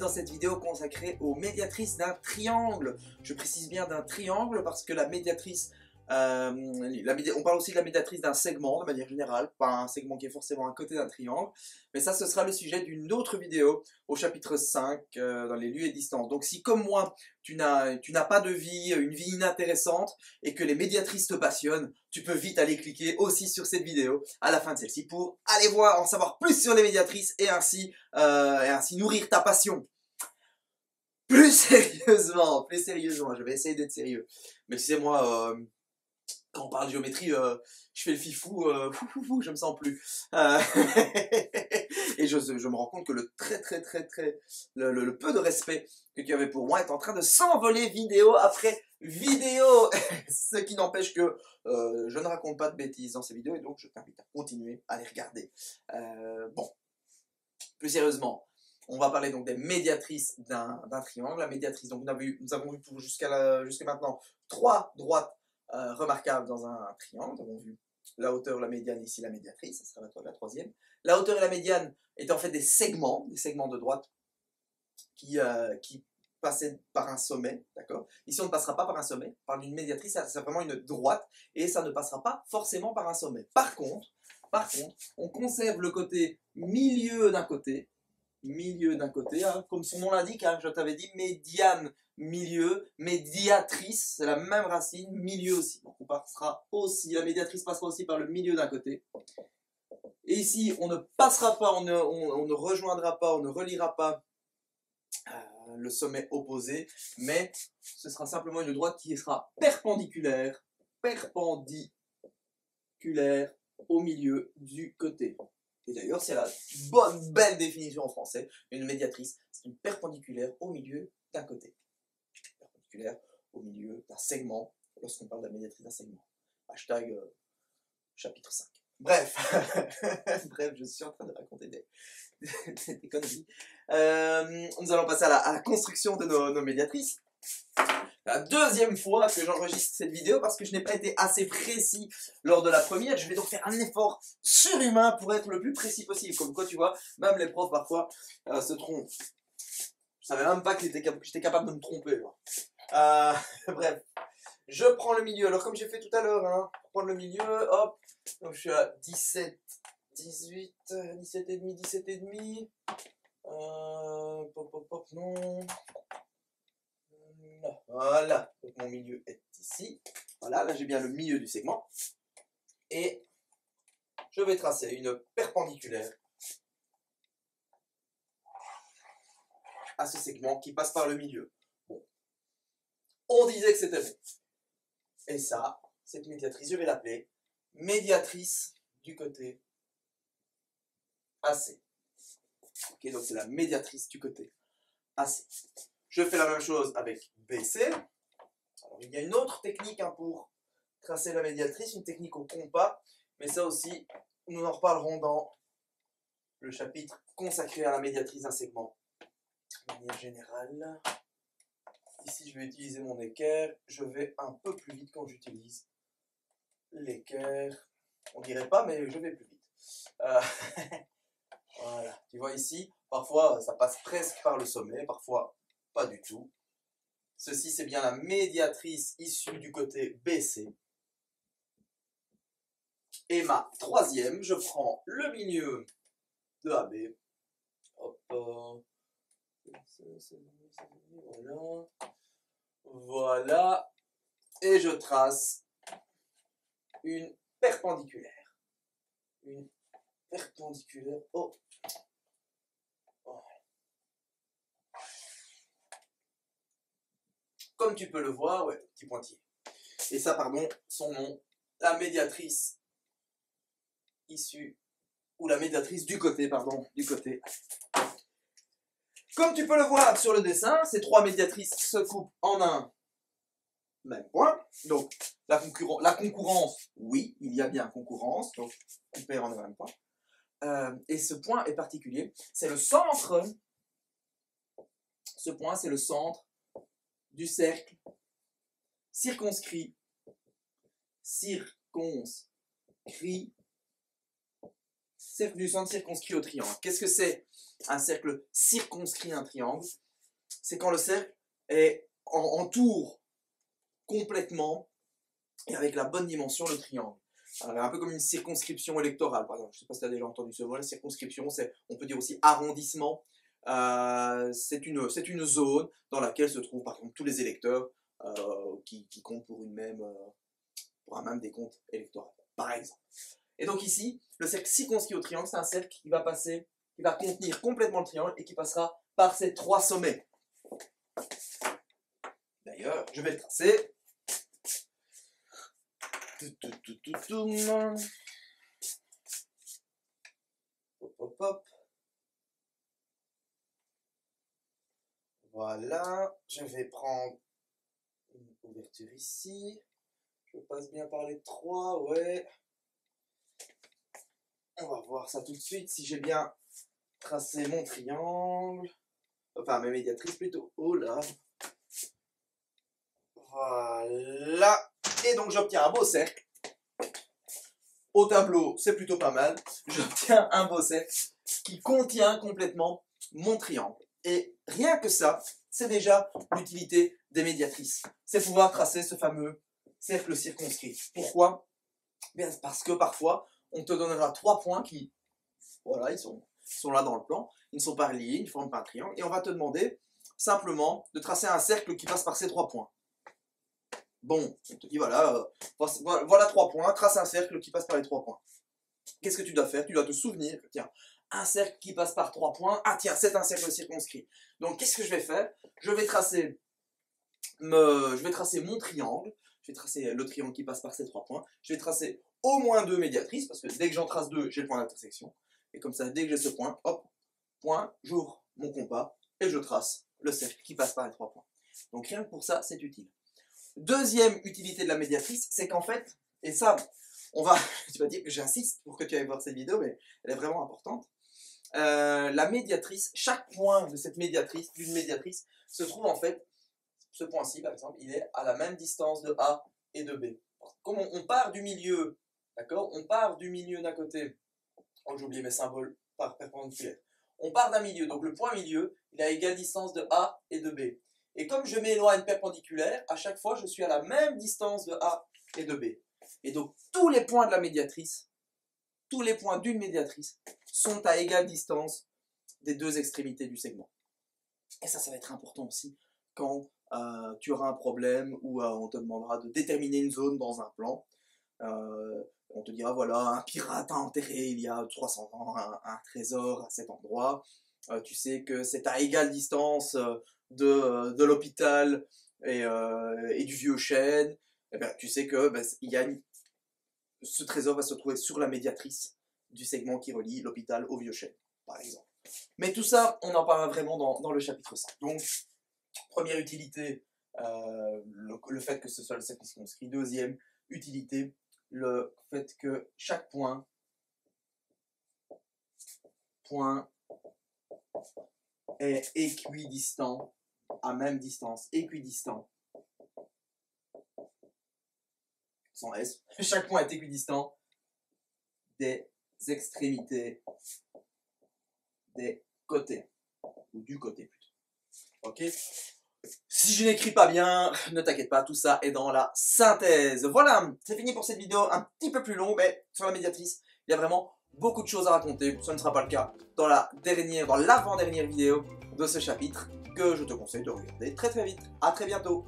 dans cette vidéo consacrée aux médiatrices d'un triangle. Je précise bien d'un triangle parce que la médiatrice, on parle aussi de la médiatrice d'un segment de manière générale, pas un segment qui est forcément à côté d'un triangle, mais ça ce sera le sujet d'une autre vidéo au chapitre 5 dans les lieux et distances. Donc si comme moi tu n'as pas de vie, une vie inintéressante et que les médiatrices te passionnent, tu peux vite aller cliquer aussi sur cette vidéo à la fin de celle-ci pour aller voir, en savoir plus sur les médiatrices et ainsi nourrir ta passion. Plus sérieusement, je vais essayer d'être sérieux. Mais tu sais moi, quand on parle de géométrie, je fais le fifou, je me sens plus. Et je me rends compte que le le peu de respect que tu avais pour moi est en train de s'envoler vidéo après vidéo. Ce qui n'empêche que je ne raconte pas de bêtises dans ces vidéos et donc je t'invite à continuer à les regarder. Bon, plus sérieusement, on va parler donc des médiatrices d'un triangle. La médiatrice, donc nous avons vu jusqu'à maintenant 3 droites remarquables dans un triangle. Nous avons vu la hauteur, la médiane, ici la médiatrice, ça sera la troisième. La hauteur et la médiane étaient en fait des segments de droite qui passaient par un sommet, d'accord. Ici on ne passera pas par un sommet, on parle d'une médiatrice, c'est vraiment une droite et ça ne passera pas forcément par un sommet. Par contre, on conserve le côté milieu d'un côté, hein, comme son nom l'indique, hein, je t'avais dit médiane, milieu, médiatrice, c'est la même racine, milieu aussi. Donc on passera aussi, la médiatrice passera aussi par le milieu d'un côté. Et ici, on ne passera pas, on ne rejoindra pas, on ne reliera pas le sommet opposé, mais ce sera simplement une droite qui sera perpendiculaire au milieu du côté. Et d'ailleurs, c'est la belle définition en français. Une médiatrice, c'est une perpendiculaire au milieu d'un côté. Perpendiculaire au milieu d'un segment, lorsqu'on parle de la médiatrice d'un segment. Hashtag chapitre 5. Bref, bref, je suis en train de raconter des conneries. Nous allons passer à la construction de nos médiatrices. La deuxième fois que j'enregistre cette vidéo parce que je n'ai pas été assez précis lors de la première. Je vais donc faire un effort surhumain pour être le plus précis possible. Comme quoi, tu vois, même les profs parfois se trompent. Je savais même pas que j'étais capable de me tromper. Bref, je prends le milieu. Alors comme j'ai fait tout à l'heure, hein, pour prendre le milieu, hop, donc je suis à 17, 18, 17 et demi, 17 et demi. Non. Voilà, donc mon milieu est ici. Voilà, là j'ai bien le milieu du segment. Et je vais tracer une perpendiculaire à ce segment qui passe par le milieu. Bon. On disait que c'était bon. Et ça, cette médiatrice, je vais l'appeler médiatrice du côté AC. Ok, donc c'est la médiatrice du côté AC. Je fais la même chose avec BC. Alors, il y a une autre technique hein, pour tracer la médiatrice, une technique au compas, mais ça aussi, nous en reparlerons dans le chapitre consacré à la médiatrice d'un segment. De manière générale, ici je vais utiliser mon équerre, je vais un peu plus vite quand j'utilise l'équerre. On dirait pas, mais je vais plus vite. Voilà, tu vois ici, parfois ça passe presque par le sommet, parfois pas du tout. Ceci, c'est bien la médiatrice issue du côté BC. Et ma troisième, je prends le milieu de AB. Hop. Voilà. Voilà. Et je trace une perpendiculaire. Une perpendiculaire. Oh. Comme tu peux le voir, ouais, petit pointillé. Et ça, pardon, son nom, la médiatrice issue, ou la médiatrice du côté, pardon, du côté. Comme tu peux le voir sur le dessin, ces 3 médiatrices se coupent en un même point. Donc, la concurrence, oui, il y a bien concurrence, donc coupé en un même point. Et ce point est particulier, c'est le centre, ce point, c'est le centre du cercle circonscrit cercle du centre circonscrit au triangle. Qu'est-ce que c'est un cercle circonscrit à un triangle? C'est quand le cercle est entoure complètement et avec la bonne dimension le triangle. Alors, un peu comme une circonscription électorale, par exemple. Je ne sais pas si tu as déjà entendu ce mot. La circonscription, on peut dire aussi arrondissement. C'est une zone dans laquelle se trouvent par exemple tous les électeurs qui comptent pour pour un même décompte électoral, par exemple. Et donc ici, le cercle circonscrit au triangle, c'est un cercle qui va contenir complètement le triangle et qui passera par ces trois sommets. D'ailleurs, je vais le tracer. Hop, hop, hop. Voilà, je vais prendre une ouverture ici. Je passe bien par les trois, ouais. On va voir ça tout de suite, si j'ai bien tracé mon triangle. Enfin, mes médiatrices plutôt. Oh là. Voilà. Et donc, j'obtiens un beau cercle. Au tableau, c'est plutôt pas mal. J'obtiens un beau cercle qui contient complètement mon triangle. Et rien que ça, c'est déjà l'utilité des médiatrices. C'est pouvoir tracer ce fameux cercle circonscrit. Pourquoi? Bien, parce que parfois, on te donnera 3 points qui, voilà, ils sont là dans le plan. Ils ne sont pas reliés, ils ne forment pas un triangle. Et on va te demander simplement de tracer un cercle qui passe par ces 3 points. Bon, on te dit voilà, voilà 3 points, trace un cercle qui passe par les 3 points. Qu'est-ce que tu dois faire? Tu dois te souvenir, tiens, un cercle qui passe par 3 points, ah tiens, c'est un cercle circonscrit. Donc qu'est-ce que je vais faire? Je vais tracer mon triangle, je vais tracer le triangle qui passe par ces 3 points, je vais tracer au moins 2 médiatrices, parce que dès que j'en trace 2, j'ai le point d'intersection. Et comme ça, dès que j'ai ce point, hop, point, j'ouvre mon compas et je trace le cercle qui passe par les 3 points. Donc rien que pour ça, c'est utile. Deuxième utilité de la médiatrice, c'est qu'en fait, et ça, tu vas dire que j'insiste pour que tu ailles voir cette vidéo, mais elle est vraiment importante. La médiatrice, chaque point de cette médiatrice, d'une médiatrice, se trouve en fait, ce point-ci par exemple, il est à la même distance de A et de B. Comme on part du milieu, d'accord, on part du milieu d'un côté, oh j'ai oublié mes symboles par perpendiculaire, on part d'un milieu, donc le point milieu, il a égale distance de A et de B. Et comme je m'éloigne perpendiculaire, à chaque fois je suis à la même distance de A et de B. Et donc tous les points de la médiatrice, tous les points d'une médiatrice sont à égale distance des deux extrémités du segment. Et ça va être important aussi quand tu auras un problème ou on te demandera de déterminer une zone dans un plan. On te dira, voilà, un pirate a enterré il y a 300 ans un trésor à cet endroit. Tu sais que c'est à égale distance de l'hôpital et du vieux chêne. Et bien, tu sais que ce trésor va se trouver sur la médiatrice du segment qui relie l'hôpital au vieux chêne, par exemple. Mais tout ça, on en parlera vraiment dans le chapitre 5. Donc, première utilité, le fait que ce soit le cercle circonscrit. Deuxième utilité, le fait que chaque point est équidistant, à même distance, équidistant, sans S, chaque point est équidistant des extrémités des côtés, ou du côté plutôt. Ok? Si je n'écris pas bien, ne t'inquiète pas, tout ça est dans la synthèse. Voilà, c'est fini pour cette vidéo, un petit peu plus longue, mais sur la médiatrice, il y a vraiment beaucoup de choses à raconter. Ce ne sera pas le cas dans l'avant-dernière vidéo de ce chapitre, que je te conseille de regarder très très vite. À très bientôt.